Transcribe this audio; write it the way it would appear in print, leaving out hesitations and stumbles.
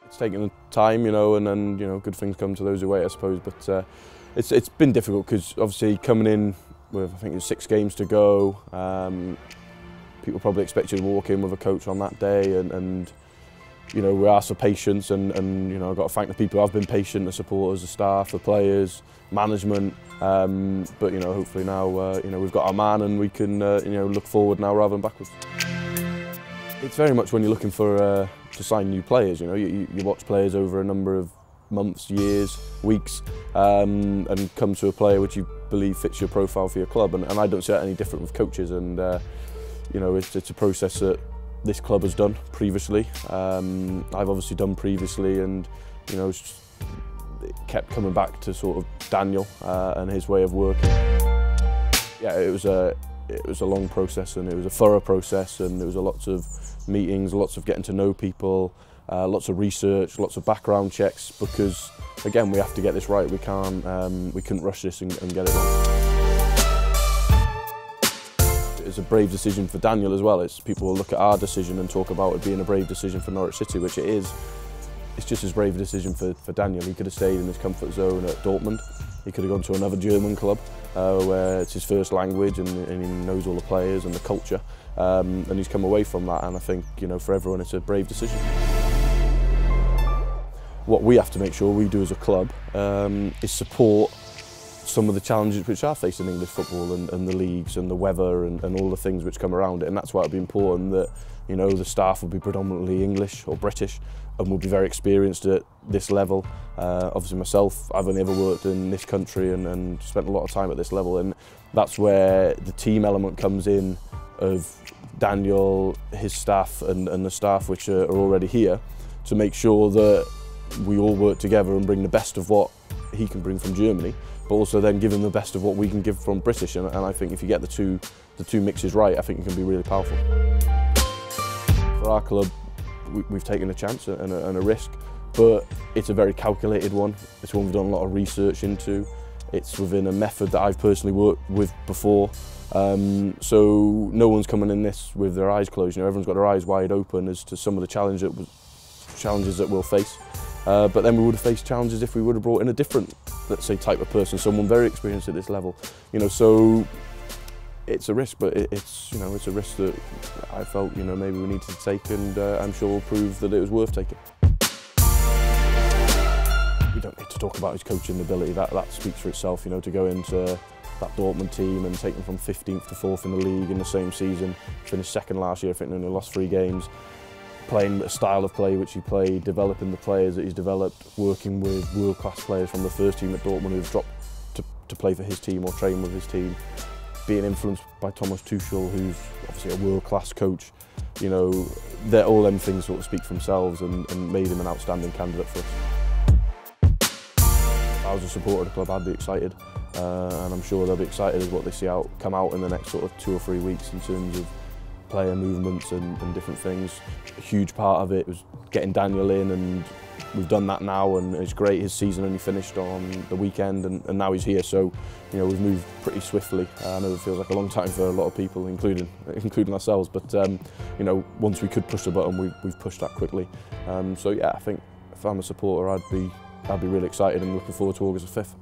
It's taken the time, you know, and then, you know, good things come to those who wait, I suppose. But it's been difficult because obviously coming in with, I think there's 6 games to go, people probably expect you to walk in with a coach on that day, and you know, we ask for patience, and you know, I've got to thank the people who have been patient, the supporters, the staff, the players, management. But you know, hopefully now, you know, we've got our man, and we can, you know, look forward now rather than backwards. It's very much when you're looking for to sign new players. You know, you watch players over a number of months, years, weeks, and come to a player which you believe fits your profile for your club. And I don't see that any different with coaches. And you know, it's a process that this club has done previously. I've obviously done previously, and you know, it kept coming back to sort of Daniel and his way of working. Yeah, it was a long process, and it was a thorough process, and there was lots of meetings, lots of getting to know people, lots of research, lots of background checks, because again, we have to get this right. We couldn't rush this and get it wrong. It's a brave decision for Daniel as well. People will look at our decision and talk about it being a brave decision for Norwich City, which it is. It's just as brave a decision for Daniel. He could have stayed in his comfort zone at Dortmund. He could have gone to another German club where it's his first language, and he knows all the players and the culture. And he's come away from that, and I think, you know, for everyone it's a brave decision. What we have to make sure we do as a club is support some of the challenges which are facing English football, and the leagues and the weather and all the things which come around it. And that's why it'd be important that, you know, the staff will be predominantly English or British and will be very experienced at this level. Obviously myself, I've only ever worked in this country and spent a lot of time at this level, and that's where the team element comes in, of Daniel, his staff and the staff which are already here, to make sure that we all work together and bring the best of what he can bring from Germany, but also then give him the best of what we can give from British. And I think if you get the two mixes right, I think it can be really powerful. For our club, we've taken a chance and a risk, but it's a very calculated one. It's one we've done a lot of research into. It's within a method that I've personally worked with before. So no one's coming in this with their eyes closed. You know, everyone's got their eyes wide open as to some of the challenges that we'll face. But then we would have faced challenges if we would have brought in a different, let's say, type of person, someone very experienced at this level. You know, so it's a risk, but it's, you know, it's a risk that I felt, you know, maybe we needed to take, and I'm sure we'll prove that it was worth taking. We don't need to talk about his coaching ability. That speaks for itself. You know, to go into that Dortmund team and take them from 15th to 4th in the league in the same season, finished 2nd last year, I think, and only lost 3 games. Playing a style of play which he played, developing the players that he's developed, working with world-class players from the first team at Dortmund who've dropped to play for his team or train with his team, being influenced by Thomas Tuchel, who's obviously a world-class coach. You know, all them things sort of speak for themselves, and made him an outstanding candidate for us. If I was a supporter of the club, I'd be excited, and I'm sure they'll be excited as what they see come out in the next sort of 2 or 3 weeks in terms of player movements and different things. A huge part of it was getting Daniel in, and we've done that now, and it's great. His season only finished on the weekend, and now he's here, so you know, we've moved pretty swiftly. I know it feels like a long time for a lot of people, including ourselves, but you know, once we could push the button, we've pushed that quickly. So yeah, I think if I'm a supporter, I'd be really excited and looking forward to August the 5th.